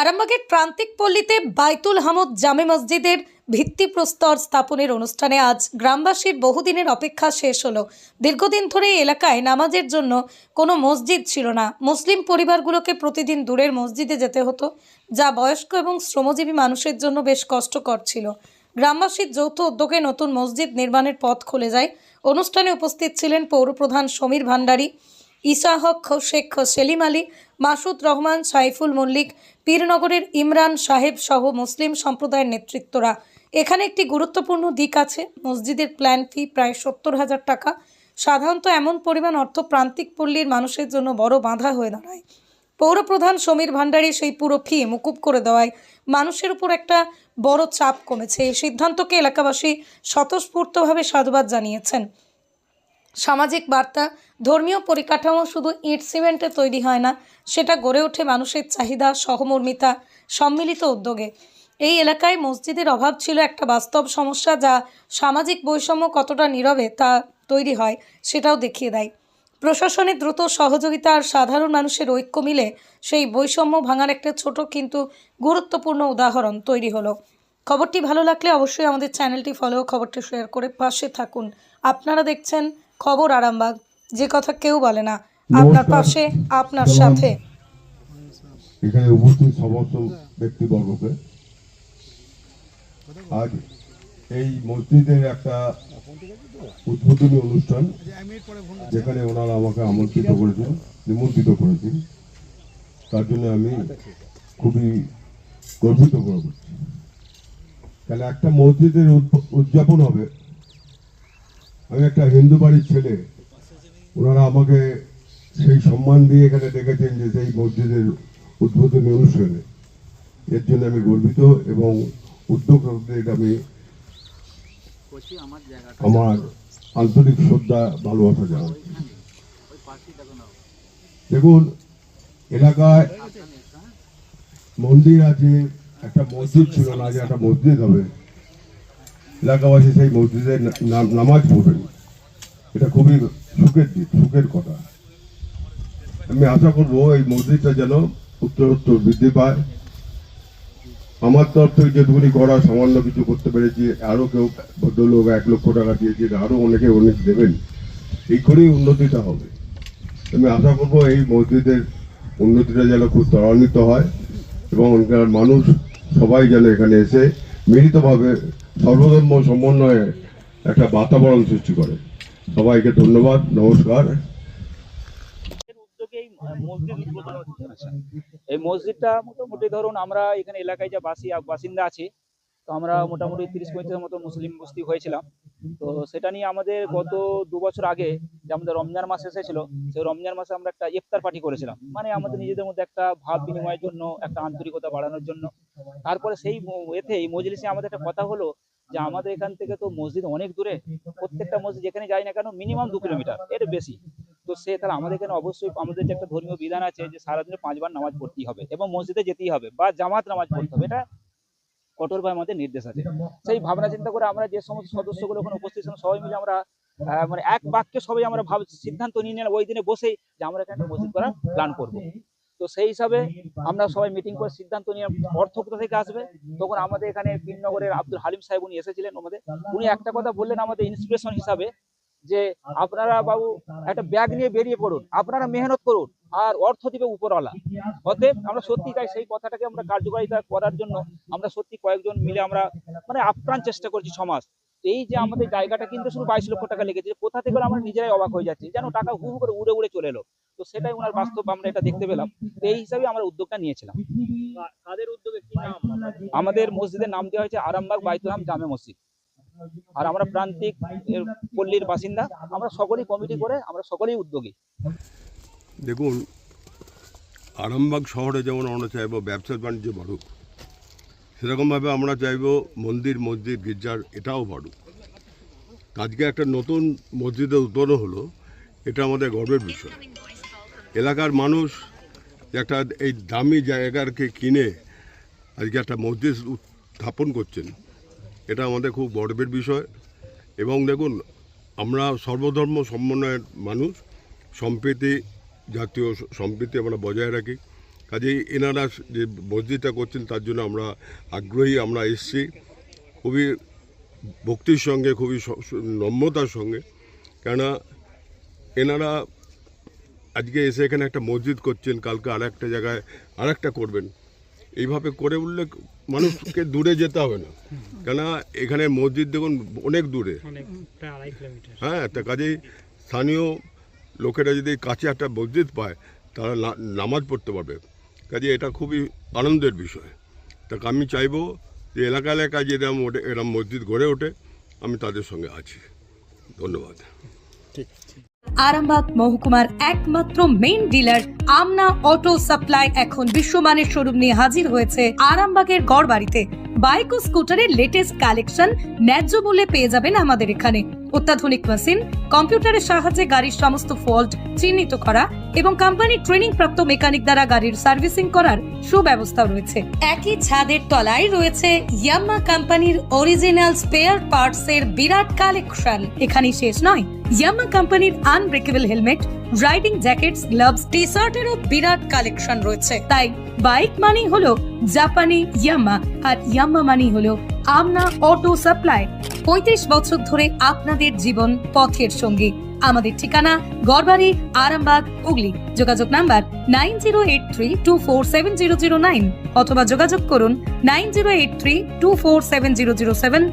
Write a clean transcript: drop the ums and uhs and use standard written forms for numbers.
আরামবাগের প্রান্তিক পল্লীতে বাইতুল হামদ জামে মসজিদের ভিত্তিপ্রস্তর স্থাপনের অনুষ্ঠানে আজ গ্রামবাসীর বহুদিনের অপেক্ষা শেষ হলো। দীর্ঘদিন ধরে এই এলাকায় নামাজের জন্য কোনো মসজিদ ছিল না। মুসলিম পরিবারগুলোকে প্রতিদিন দূরের মসজিদে যেতে হতো, যা বয়স্ক এবং শ্রমজীবী মানুষের জন্য বেশ কষ্টকর ছিল। গ্রামবাসীর যৌথ উদ্যোগে নতুন মসজিদ নির্মাণের পথ খুলে যায়। অনুষ্ঠানে উপস্থিত ছিলেন পৌরপ্রধান সমীর ভান্ডারী, ইসা হক শেখ সেলিম আলী, মাসুদ রহমান, সাইফুল মল্লিক, পীরনগরের ইমরান সাহেব সহ মুসলিম সম্প্রদায়ের নেতৃত্বরা। এখানে একটি গুরুত্বপূর্ণ দিক আছে, মসজিদের প্ল্যান ফি প্রায় 70,000 টাকা। সাধারণত এমন পরিমাণ অর্থ প্রান্তিক পল্লীর মানুষের জন্য বড় বাধা হয়ে দাঁড়ায়। পৌরপ্রধান সমীর ভান্ডারী সেই পুরো ফি মকুব করে দেওয়ায় মানুষের উপর একটা বড় চাপ কমেছে। এই সিদ্ধান্তকে এলাকাবাসী স্বতঃস্ফূর্তভাবে সাধুবাদ জানিয়েছেন। সামাজিক বার্তা, ধর্মীয় পরিকাঠামো শুধু ইট সিমেন্টে তৈরি হয় না, সেটা গড়ে ওঠে মানুষের চাহিদা, সহমর্মিতা, সম্মিলিত উদ্যোগে। এই এলাকায় মসজিদের অভাব ছিল একটা বাস্তব সমস্যা, যা সামাজিক বৈষম্য কতটা নীরবে তা তৈরি হয় সেটাও দেখিয়ে দেয়। প্রশাসনের দ্রুত সহযোগিতা আর সাধারণ মানুষের ঐক্য মিলে সেই বৈষম্য ভাঙার একটা ছোট কিন্তু গুরুত্বপূর্ণ উদাহরণ তৈরি হলো। খবরটি ভালো লাগলে অবশ্যই আমাদের চ্যানেলটি ফলো, খবরটি শেয়ার করে পাশে থাকুন। আপনারা দেখছেন খবর আরামবাগ, যে কথা কেউ বলে না, আপনার পাশে, আপনার সাথে। এখানে উপস্থিত সমস্ত ব্যক্তিবর্গকে আজ এই মসজিদের একটা উদ্বোধনী অনুষ্ঠান, যেখানে ওনারা আমাকে নিমন্ত্রিত করেছেন, তার জন্য আমি খুবই গর্বিত বোধ করছি। তাহলে একটা মসজিদের উদযাপন হবে। আমি একটা হিন্দু বাড়ির ছেলে, ওনারা আমাকে সেই সম্মান দিয়ে এখানে ডেকেছেন যে সেই মসজিদের উদ্বোধনী অনুষ্ঠানে। এর জন্য আমি গর্বিত এবং উদ্যোক্তাদের আমি আমার আন্তরিক শ্রদ্ধা, ভালোবাসা জানাচ্ছি। দেখুন, এলাকায় মন্দির আছে, একটা মসজিদ ছিল না, যে একটা মসজিদ হবে, এলাকাবাসী সেই মসজিদের নামাজ পড়বেন, এটা খুবই সুখের কথা। আমি আশা করবো এই মসজিদটা যেন উত্তরোত্তর বৃদ্ধি পায়। আমার তরফ থেকে যেটুকুনি করা, সামান্য কিছু করতে পেরেছি। আরো কেউ ভদ্রলোক 1 লক্ষ টাকা দিয়েছে, আরো অনেকে অনেক দেবেন, এই করেই উন্নতিটা হবে। আমি আশা করবো এই মসজিদের উন্নতিটা যেন খুব ত্বরান্বিত হয় এবং ওখানকার মানুষ সবাই যেন এখানে এসে মিলিতভাবে সর্বধর্ম সমন্বয়ে একটা বাতাবরণ সৃষ্টি করে। সবাইকে ধন্যবাদ, নমস্কার। এই মসজিদটা মোটামুটি ধরুন আমরা এখানে এলাকায় যা বাসিন্দা আছি, তো আমরা মোটামুটি 30-35 মতো মুসলিম বস্তি হয়েছিলাম। তো সেটা নিয়ে আমাদের গত 2 বছর আগে যে আমাদের রমজান মাস এসেছিল, সেই রমজান মাসে আমরা একটা ইফতার পার্টি করেছিলাম, মানে আমাদের নিজেদের মধ্যে একটা ভাব বিনিময়ের জন্য, একটা আন্তরিকতা বাড়ানোর জন্য। তারপরে সেই এই মজলিসে আমাদের একটা কথা হলো যে আমাদের এখান থেকে তো মসজিদ অনেক দূরে, প্রত্যেকটা মসজিদ যেখানে যাই না কেন মিনিমাম 2 কিলোমিটার, এর বেশি। তো তাহলে আমাদের এখানে অবশ্যই আমাদের যে একটা ধর্মীয় বিধান আছে যে সারাদিনে 5 বার নামাজ পড়তেই হবে এবং মসজিদে যেতেই হবে বা জামাত নামাজ পড়তে হবে, এটা কঠোরভাবে আমাদের নির্দেশ আছে। সেই ভাবনা চিন্তা করে আমরা যে সমস্ত সদস্যগুলো ওখানে উপস্থিত ছিলাম, সবাই মিলে আমরা মানে এক বাক্যে সবাই আমরা সিদ্ধান্ত নিয়ে নিলাম ওই দিনে বসেই যে আমরা এখানে একটা মসজিদ করার প্ল্যান করব। তো সেই হিসাবে আমরা সবাই মিটিং করে সিদ্ধান্ত নিয়ে অর্থ কোথা থেকে আসবে। তখন আমাদের এখানে পীরনগরের আব্দুল হালিম সাহেব উনি এসেছিলেন আমাদের। উনি একটা কথা বললেন আমাদের ইন্সপিরেশন হিসাবে, যে আপনারা বাবু একটা ব্যাগ নিয়ে বেরিয়ে পড়ুন, আপনারা মেহনত করুন, আর অর্থ দিবে উপরওয়ালা। অতএব আমরা সত্যি তাই সেই কথাটাকে আমরা কার্যকারিতা করার জন্য আমরা সত্যি কয়েকজন মিলে আমরা মানে আপ্রাণ চেষ্টা করছি সমাজ। এই যে আমাদের জায়গাটা কিন্তু শুধু 22 লক্ষ টাকা লেগেছে, কোথা থেকে আমরা নিজেরাই অবাক হয়ে যাচ্ছি, যেন টাকা হু হু করে উড়ে উড়ে চলে এলো। তো সেটাই ওনার বাস্তব আমরা এটা দেখতে পেলাম। তো এই হিসাবে আমরা উদ্যোগটা নিয়েছিলাম। আমাদের মসজিদের নাম দেওয়া হয়েছে আরামবাগ বাইতুল হামদ জামে মসজিদ। আর আমরা প্রান্তিক পল্লীর বাসিন্দা, আমরা সকলেই কমিটি করে আমরা সকলেই উদ্যোগী। দেখুন, আরামবাগ শহরে যেমন আমরা চাইবো ব্যবসা বাণিজ্য বাড়ুক, সেরকমভাবে আমরা চাইবো মন্দির, মসজিদ, গির্জার এটাও বাড়ুক। আজকে একটা নতুন মসজিদের উদ্বোধন হলো, এটা আমাদের গর্বের বিষয়। এলাকার মানুষ একটা এই দামি জায়গাকে কিনে আজকে একটা মসজিদ স্থাপন করছেন, এটা আমাদের খুব গর্বের বিষয়। এবং দেখুন, আমরা সর্বধর্ম সমন্বয়ের মানুষ, সম্প্রীতি, জাতীয় সম্প্রীতি আমরা বজায় রাখি। কাজেই এনারা যে মসজিদটা করছেন তার জন্য আমরা আগ্রহী, আমরা এসেছি খুবই ভক্তির সঙ্গে, খুবই নম্রতার সঙ্গে। কেননা এনারা আজকে এসে এখানে একটা মসজিদ করছেন, কালকে আর একটা জায়গায় আর একটা করবেন। এইভাবে করে উঠলে মানুষকে দূরে যেতে হবে না, কেননা এখানে মসজিদ দেখুন অনেক দূরে, হ্যাঁ। তা কাজেই স্থানীয় লোকেরা যদি কাছে একটা মসজিদ পায় তারা নামাজ পড়তে পারবে। কাজে এটা খুবই আনন্দের বিষয়। তা আমি চাইবো যে এলাকা এলাকায় যে এরম মসজিদ গড়ে ওঠে, আমি তাদের সঙ্গে আছি। ধন্যবাদ। আরামবাগ মহকুমার একমাত্র মেইন ডিলার আমনা অটো সাপ্লাই এখন বিশ্বমানের শোরুম নিয়ে হাজির হয়েছে আরামবাগের গড়বাড়িতে। বাইক ও স্কুটারের লেটেস্ট কালেকশন ন্যায্য মূল্যে পেয়ে যাবেন আমাদের এখানে। অত্যাধুনিক মেশিন, কম্পিউটারের সাহায্যে গাড়ির সমস্ত ফল্ট চিহ্নিত করা এবং কোম্পানি ট্রেনিং প্রাপ্ত মেকানিক দ্বারা গাড়ির সার্ভিসিং করার সুব্যবস্থা রয়েছে। একই ছাদের তলায় রয়েছে ইয়াম্মা কোম্পানির অরিজিনাল স্পেয়ার পার্টস এর বিরাট কালেকশন। এখানেই শেষ নয়, ইয়াম্মা কোম্পানির unbreakable helmet, riding jackets, gloves, T শার্টেরও বিরাট কালেকশন রয়েছে। তাই বাইক মানি হলো জাপানি ইয়াম্মা, আর ইয়াম্মা মানি হলো আমনা অটো সাপ্লাই। 35 বছর ধরে আপনাদের জীবন পথের সঙ্গী। আমাদের ঠিকানা গড়বাড়ি, আরামবাগ, হুগলি। যোগাযোগ নাম্বার 9083247009 অথবা যোগাযোগ করুন 9083247007।